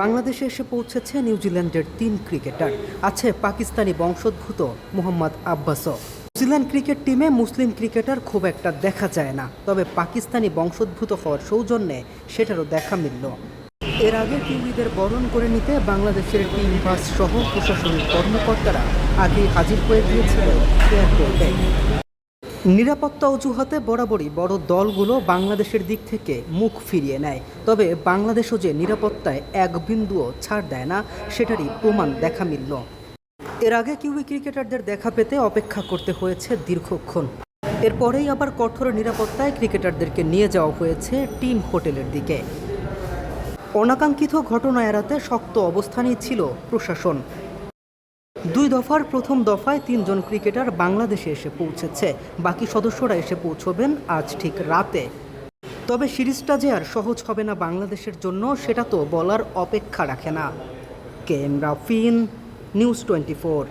বাংলাদেশে এসে পৌঁছেছে নিউজিল্যান্ডের ৩ ক্রিকেটার। আছে পাকিস্তানি বংশোদ্ভূত মোহাম্মদ আব্বাসও। নিউজিল্যান্ড ক্রিকেট টিমে মুসলিম ক্রিকেটার খুব একটা দেখা যায় না, তবে পাকিস্তানি বংশোদ্ভূত হওয়ার সৌজন্যে সেটারও দেখা মিলল। এর আগে কিউইদের বরণ করে নিতে বাংলাদেশের টিম বাস সহ প্রশাসনিক কর্মকর্তারা আগেই হাজির হয়ে গিয়েছিল এয়ারপোর্টে। নিরাপত্তা অজুহাতে বরাবরই বড় দলগুলো বাংলাদেশের দিক থেকে মুখ ফিরিয়ে নেয়, তবে বাংলাদেশও যে নিরাপত্তায় এক বিন্দুও ছাড় দেয় না সেটারই প্রমাণ দেখা মিলল। এর আগে কিউই ক্রিকেটারদের দেখা পেতে অপেক্ষা করতে হয়েছে দীর্ঘক্ষণ। এরপরেই আবার কঠোর নিরাপত্তায় ক্রিকেটারদেরকে নিয়ে যাওয়া হয়েছে টিম হোটেলের দিকে। অনাকাঙ্ক্ষিত ঘটনা এড়াতে শক্ত অবস্থানেই ছিল প্রশাসন। ২ দফার প্রথম দফায় ৩ জন ক্রিকেটার বাংলাদেশে এসে পৌঁছেছে, বাকি সদস্যরা এসে পৌঁছবেন আজ ঠিক রাতে। তবে সিরিজটা যে আর সহজ হবে না বাংলাদেশের জন্য, সেটা তো বলার অপেক্ষা রাখে না। K M Rafin, news 24।